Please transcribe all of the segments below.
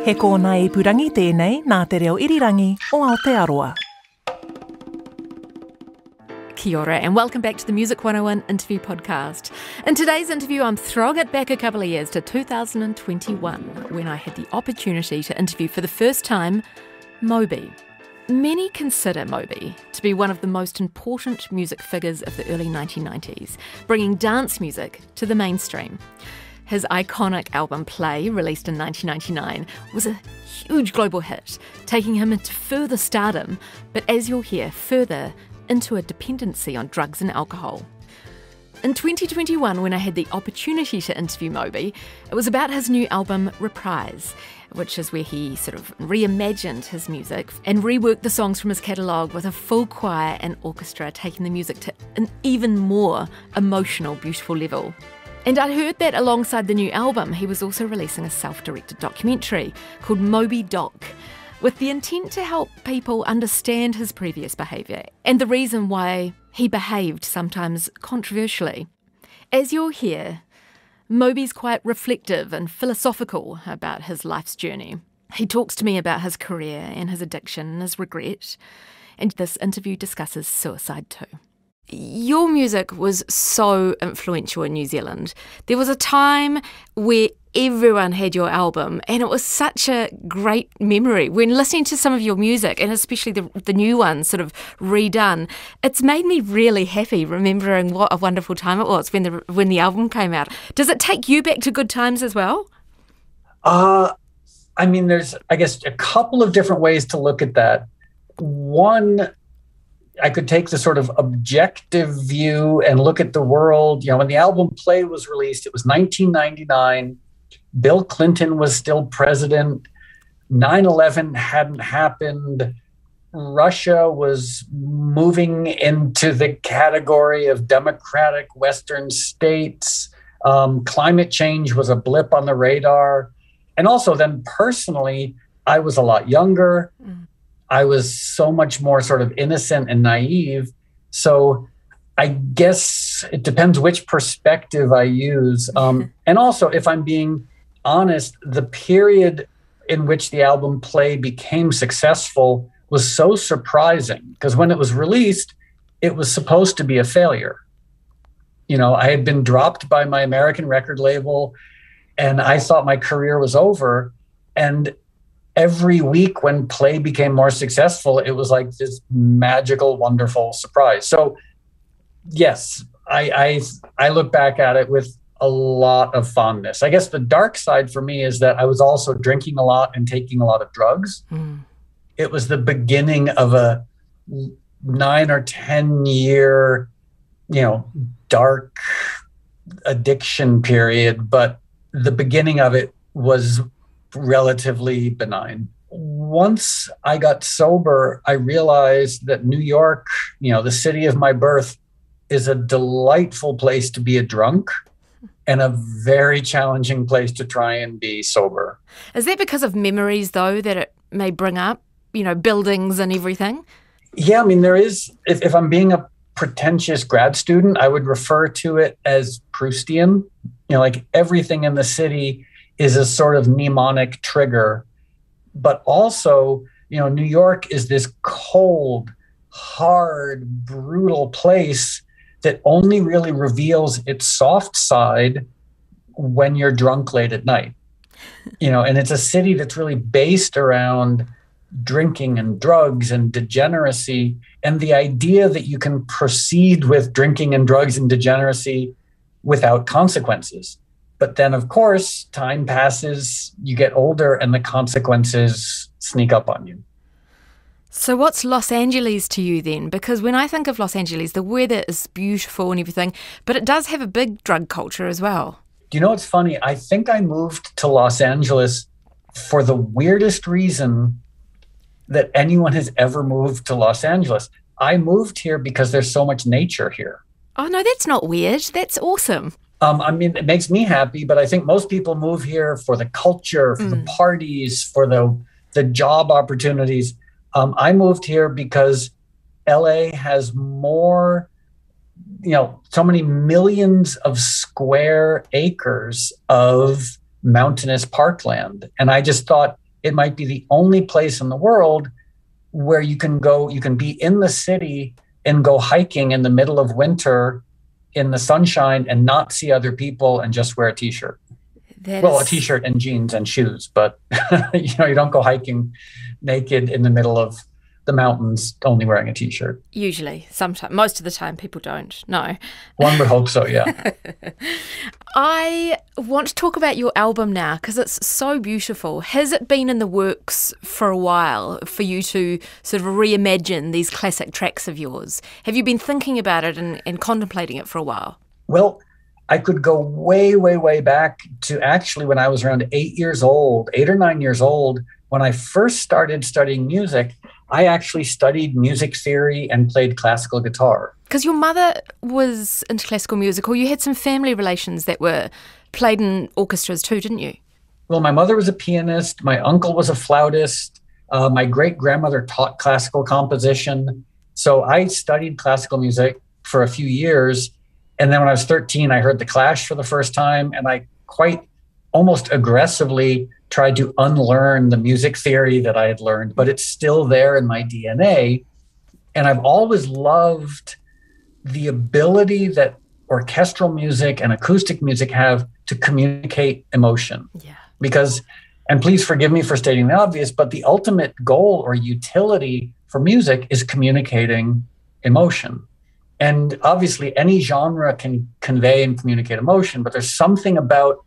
He kōna e purangi tēnei nā te reo irirangi o Aotearoa. Kia ora and welcome back to the Music 101 interview podcast. In today's interview, I'm throwing it back a couple of years to 2021 when I had the opportunity to interview for the first time Moby. Many consider Moby to be one of the most important music figures of the early 1990s, bringing dance music to the mainstream. His iconic album Play, released in 1999, was a huge global hit, taking him into further stardom, but as you'll hear, further into a dependency on drugs and alcohol. In 2021, when I had the opportunity to interview Moby, it was about his new album Reprise, which is where he sort of reimagined his music and reworked the songs from his catalogue with a full choir and orchestra, taking the music to an even more emotional, beautiful level. And I'd heard that alongside the new album, he was also releasing a self-directed documentary called Moby Doc, with the intent to help people understand his previous behaviour and the reason why he behaved sometimes controversially. As you'll hear, Moby's quite reflective and philosophical about his life's journey. He talks to me about his career and his addiction and his regret, and this interview discusses suicide too. Your music was so influential in New Zealand. There was a time where everyone had your album, and it was such a great memory. When listening to some of your music, and especially the new ones sort of redone, it's made me really happy remembering what a wonderful time it was when the album came out. Does it take you back to good times as well? There's, I guess, a couple of different ways to look at that. One, I could take the sort of objective view and look at the world. You know, when the album Play was released, it was 1999. Bill Clinton was still president. 9/11 hadn't happened. Russia was moving into the category of democratic Western states. Climate change was a blip on the radar. And also then personally, I was a lot younger. I was so much more sort of innocent and naive. So I guess it depends which perspective I use. And also, if I'm being honest, the period in which the album Play became successful was so surprising because when it was released, it was supposed to be a failure. You know, I had been dropped by my American record label and I thought my career was over. And every week when Play became more successful, it was like this magical, wonderful surprise. So yes, I look back at it with a lot of fondness. I guess the dark side for me is that I was also drinking a lot and taking a lot of drugs. It was the beginning of a 9 or 10 year, dark addiction period, but the beginning of it was relatively benign. Once I got sober, I realized that New York, the city of my birth, is a delightful place to be a drunk and a very challenging place to try and be sober. Is that because of memories, though, that it may bring up, buildings and everything? Yeah, there is, if I'm being a pretentious grad student, I would refer to it as Proustian. Like everything in the city is a sort of mnemonic trigger. But also, New York is this cold, hard, brutal place that only really reveals its soft side when you're drunk late at night. And it's a city that's really based around drinking and drugs and degeneracy. And the idea that you can proceed with drinking and drugs and degeneracy without consequences. But then, of course, time passes, you get older, and the consequences sneak up on you. So what's Los Angeles to you then? Because when I think of Los Angeles, the weather is beautiful and everything, but it does have a big drug culture as well. Do you know what's funny? I think I moved to Los Angeles for the weirdest reason that anyone has ever moved to Los Angeles. I moved here because there's so much nature here. Oh, no, that's not weird. That's awesome. It makes me happy, but I think most people move here for the culture, for the parties, for the job opportunities. I moved here because LA has more, so many millions of square acres of mountainous parkland. And I just thought it might be the only place in the world where you can be in the city and go hiking in the middle of winter in the sunshine and not see other people and just wear a t-shirt. A t-shirt and jeans and shoes, but you don't go hiking naked in the middle of the mountains only wearing a t-shirt. Usually, sometimes, most of the time people don't, no. One would hope so, yeah. I want to talk about your album now because it's so beautiful. Has it been in the works for a while for you to sort of reimagine these classic tracks of yours? Have you been thinking about it and contemplating it for a while? Well, I could go way, way, way back to actually when I was around 8 or 9 years old, when I first started studying music. I actually studied music theory and played classical guitar. Because your mother was into classical music, or you had some family relations that were played in orchestras too, didn't you? Well, my mother was a pianist. My uncle was a flautist. My great-grandmother taught classical composition. So I studied classical music for a few years. And then when I was 13, I heard The Clash for the first time. And I quite almost aggressively tried to unlearn the music theory that I had learned, but it's still there in my DNA. And I've always loved the ability that orchestral music and acoustic music have to communicate emotion. Yeah. Because, and please forgive me for stating the obvious, but the ultimate goal or utility for music is communicating emotion. And obviously any genre can convey and communicate emotion, but there's something about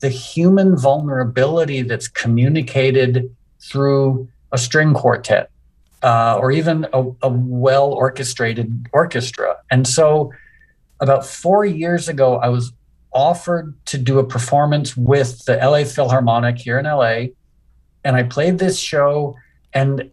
the human vulnerability that's communicated through a string quartet or even a well-orchestrated orchestra. And so about 4 years ago, I was offered to do a performance with the LA Philharmonic here in LA. And I played this show, and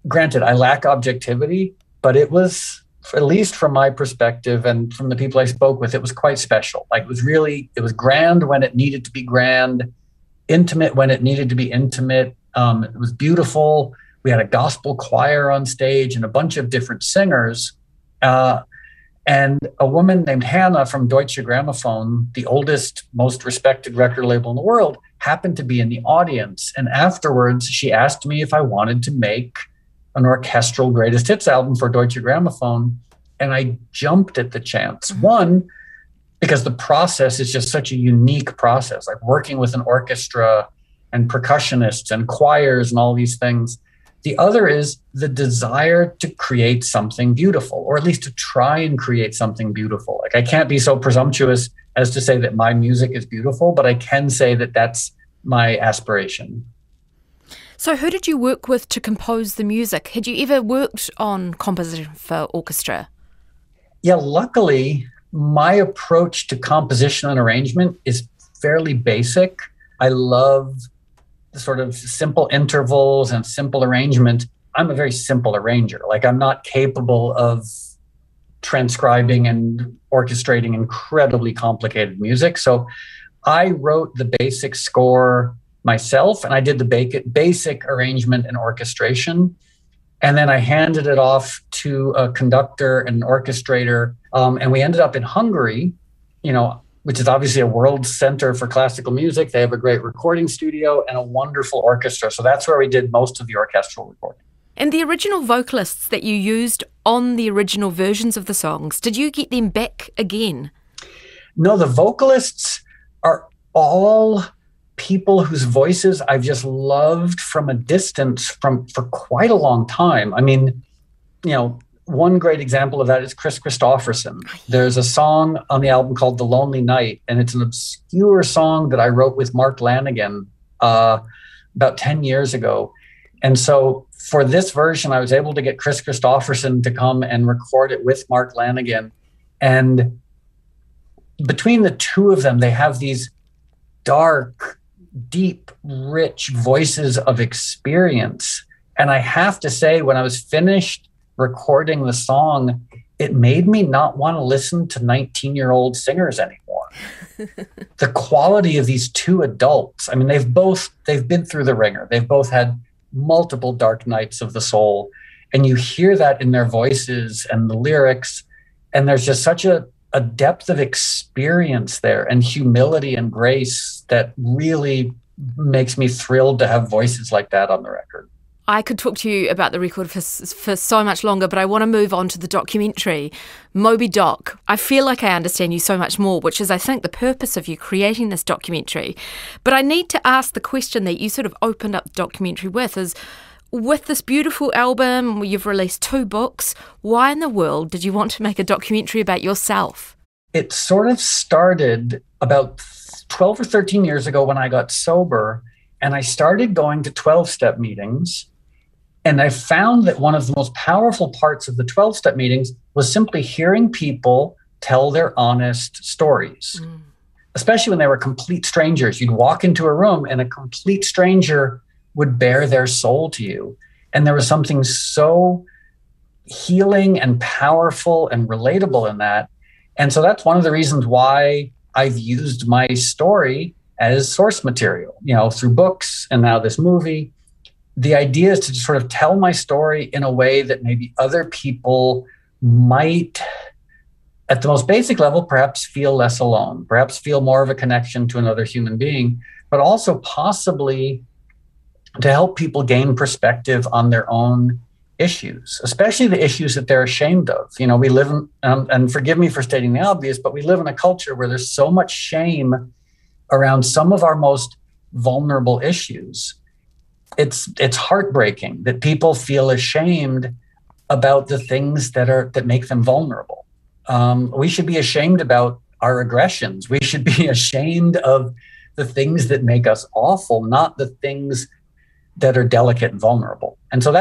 granted, I lack objectivity, but it was, at least from my perspective and from the people I spoke with, it was quite special. Like it was grand when it needed to be grand, intimate when it needed to be intimate. It was beautiful. We had a gospel choir on stage and a bunch of different singers. And a woman named Hannah from Deutsche Grammophon, the oldest, most respected record label in the world, happened to be in the audience. And afterwards, she asked me if I wanted to make an orchestral greatest hits album for Deutsche Grammophon. And I jumped at the chance. One, because the process is just such a unique process, like working with an orchestra and percussionists and choirs and all these things. The other is the desire to create something beautiful, or at least to try and create something beautiful. Like, I can't be so presumptuous as to say that my music is beautiful, but I can say that that's my aspiration. So who did you work with to compose the music? Had you ever worked on composition for orchestra? Yeah, luckily, my approach to composition and arrangement is fairly basic. I love the sort of simple intervals and simple arrangement. I'm a very simple arranger. Like, I'm not capable of transcribing and orchestrating incredibly complicated music. So I wrote the basic score myself, and I did the basic arrangement and orchestration. And then I handed it off to a conductor and an orchestrator. And we ended up in Hungary, which is obviously a world center for classical music. They have a great recording studio and a wonderful orchestra. So that's where we did most of the orchestral recording. And the original vocalists that you used on the original versions of the songs, did you get them back again? No, the vocalists are all people whose voices I've just loved from a distance for quite a long time. I mean, one great example of that is Chris Christopherson. There's a song on the album called The Lonely Night, and it's an obscure song that I wrote with Mark Lanigan about 10 years ago. And so for this version, I was able to get Chris Christopherson to come and record it with Mark Lanigan. And between the two of them, they have these dark, deep, rich voices of experience. And I have to say, when I was finished recording the song, it made me not want to listen to 19-year-old singers anymore. The quality of these two adults, I mean, they've been through the ringer. They've both had multiple dark nights of the soul. And you hear that in their voices and the lyrics. And there's just such a depth of experience there and humility and grace that really makes me thrilled to have voices like that on the record. I could talk to you about the record for so much longer, but I want to move on to the documentary, Moby Doc. I feel like I understand you so much more, which is, I think, the purpose of you creating this documentary. But I need to ask the question that you sort of opened up the documentary with is, with this beautiful album, where you've released 2 books, why in the world did you want to make a documentary about yourself? It sort of started about 12 or 13 years ago when I got sober, and I started going to 12-step meetings. And I found that one of the most powerful parts of the 12-step meetings was simply hearing people tell their honest stories, especially when they were complete strangers. You'd walk into a room and a complete stranger would bare their soul to you. And there was something so healing and powerful and relatable in that. And so that's one of the reasons why I've used my story as source material, through books and now this movie. The idea is to just sort of tell my story in a way that maybe other people might, at the most basic level, perhaps feel less alone, perhaps feel more of a connection to another human being, but also possibly to help people gain perspective on their own issues, especially the issues that they're ashamed of. We live in, and forgive me for stating the obvious, but we live in a culture where there's so much shame around some of our most vulnerable issues. It's heartbreaking that people feel ashamed about the things that make them vulnerable. We should be ashamed about our aggressions. We should be ashamed of the things that make us awful, not the things that are delicate and vulnerable. And so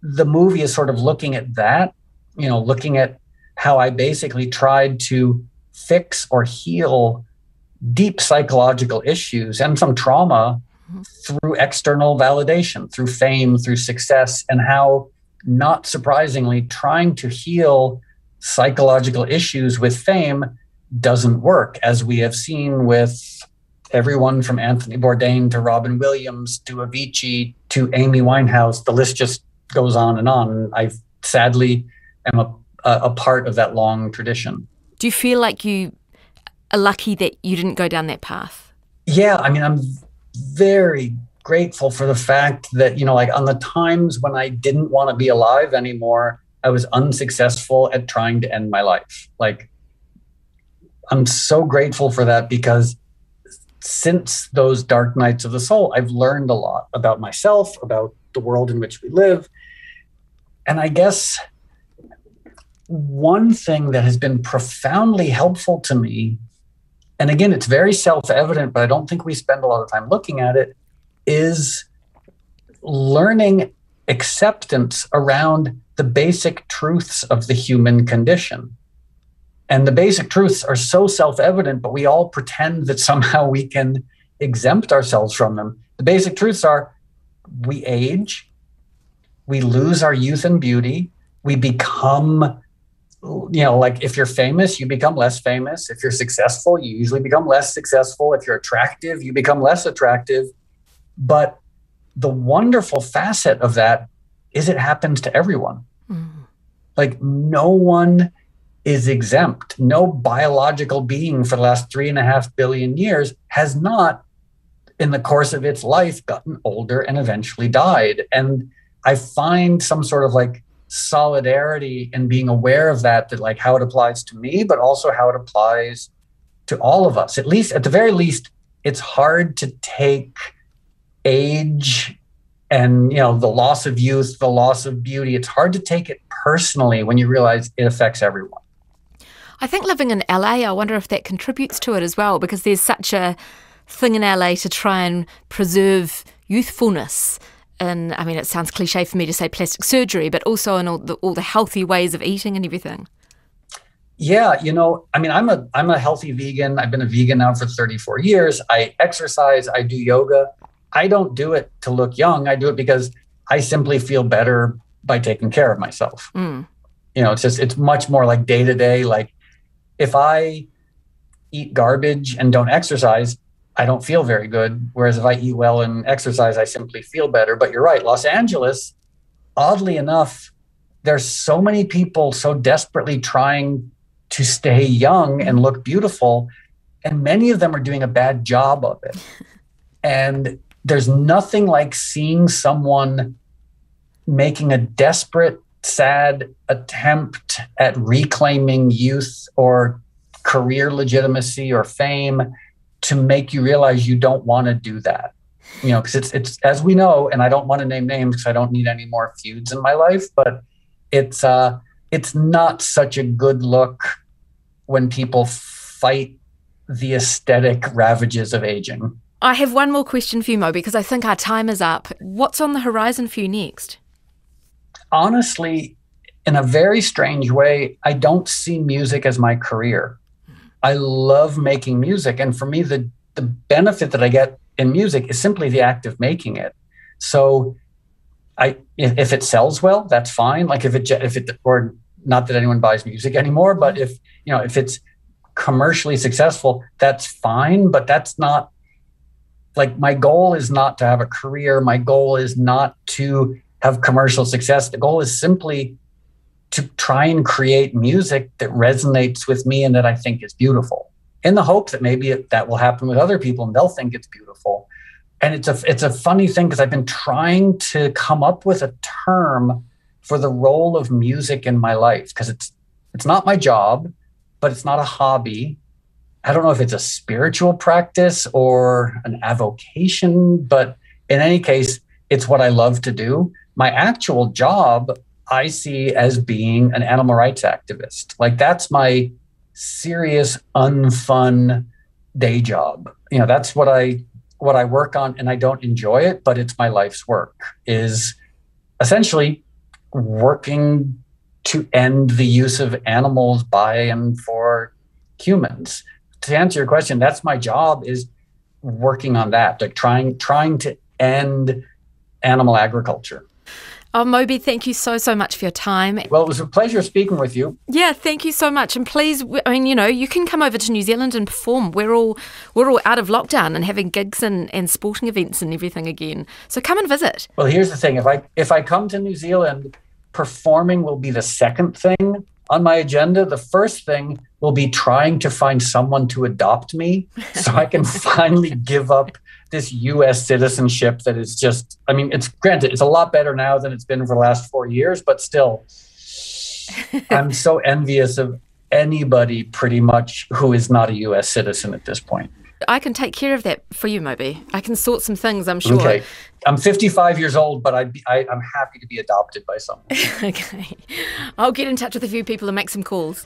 the movie is sort of looking at that, looking at how I basically tried to fix or heal deep psychological issues and some trauma through external validation, through fame, through success, and how, not surprisingly, trying to heal psychological issues with fame doesn't work, as we have seen with everyone from Anthony Bourdain to Robin Williams to Avicii to Amy Winehouse. The list just goes on. And I sadly am a part of that long tradition. Do you feel like you are lucky that you didn't go down that path? Yeah, I'm very grateful for the fact that, on the times when I didn't want to be alive anymore, I was unsuccessful at trying to end my life. I'm so grateful for that, because since those dark nights of the soul, I've learned a lot about myself, about the world in which we live. And I guess one thing that has been profoundly helpful to me, and again, it's very self-evident, but I don't think we spend a lot of time looking at it, is learning acceptance around the basic truths of the human condition. And the basic truths are so self-evident, but we all pretend that somehow we can exempt ourselves from them. The basic truths are: we age, we lose our youth and beauty, we become, if you're famous, you become less famous. If you're successful, you usually become less successful. If you're attractive, you become less attractive. But the wonderful facet of that is it happens to everyone. No one is exempt. No biological being for the last 3.5 billion years has not, in the course of its life, gotten older and eventually died. And I find some sort of solidarity in being aware of that how it applies to me, but also how it applies to all of us. At the very least, it's hard to take age and, the loss of youth, the loss of beauty. It's hard to take it personally when you realize it affects everyone. I think living in LA, I wonder if that contributes to it as well, because there's such a thing in LA to try and preserve youthfulness. And it sounds cliche for me to say plastic surgery, but also in all the healthy ways of eating and everything. Yeah, I'm a healthy vegan. I've been a vegan now for 34 years. I exercise, I do yoga. I don't do it to look young. I do it because I simply feel better by taking care of myself. It's much more like day to day. If I eat garbage and don't exercise, I don't feel very good. Whereas if I eat well and exercise, I simply feel better. But you're right. Los Angeles, oddly enough, there's so many people so desperately trying to stay young and look beautiful. And many of them are doing a bad job of it. And there's nothing like seeing someone making a desperate, sad attempt at reclaiming youth or career legitimacy or fame to make you realize you don't want to do that. Because it's as we know, and I don't want to name names because I don't need any more feuds in my life, but it's not such a good look when people fight the aesthetic ravages of aging. I have one more question for you, Moby, because I think our time is up. What's on the horizon for you next? Honestly, in a very strange way, I don't see music as my career. I love making music. And for me, the benefit that I get in music is simply the act of making it. So if it sells well, that's fine. Like if it, or not that anyone buys music anymore, but if it's commercially successful, that's fine. But that's not, like, my goal is not to have a career. My goal is not to have commercial success. The goal is simply to try and create music that resonates with me and that I think is beautiful, in the hope that maybe that will happen with other people and they'll think it's beautiful. And it's a funny thing, because I've been trying to come up with a term for the role of music in my life, because it's not my job, but it's not a hobby. I don't know if it's a spiritual practice or an avocation, but in any case, it's what I love to do. My actual job, I see as being an animal rights activist. Like, that's my serious, unfun day job. That's what I work on, and I don't enjoy it, but it's my life's work, is essentially working to end the use of animals by and for humans. To answer your question, that's my job, is working on that, like trying to end animal agriculture. Oh, Moby, thank you so much for your time. Well, it was a pleasure speaking with you. Yeah, thank you so much. And please, you can come over to New Zealand and perform. We're all out of lockdown and having gigs and sporting events and everything again. So come and visit. Well, here's the thing. If I come to New Zealand, performing will be the second thing on my agenda. The first thing will be trying to find someone to adopt me so I can finally give up this U.S. citizenship that is just, it's a lot better now than it's been for the last 4 years, but still, I'm so envious of anybody pretty much who is not a U.S. citizen at this point. I can take care of that for you, Moby. I can sort some things, I'm sure. Okay. I'm 55 years old, but I'm happy to be adopted by someone. Okay. I'll get in touch with a few people and make some calls.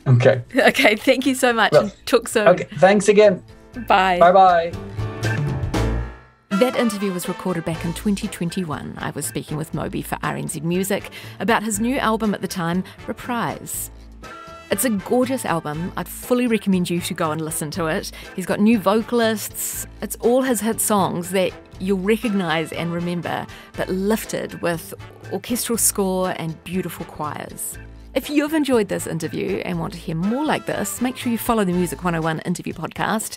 Okay. Okay, thank you so much. Well, talk soon. Okay, thanks again. Bye. Bye-bye. That interview was recorded back in 2021. I was speaking with Moby for RNZ Music about his new album at the time, Reprise. It's a gorgeous album. I'd fully recommend you to go and listen to it. He's got new vocalists. It's all his hit songs that you'll recognise and remember, but lifted with orchestral score and beautiful choirs. If you've enjoyed this interview and want to hear more like this, make sure you follow the Music 101 interview podcast,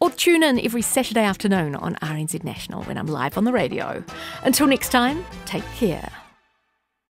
or tune in every Saturday afternoon on RNZ National when I'm live on the radio. Until next time, take care.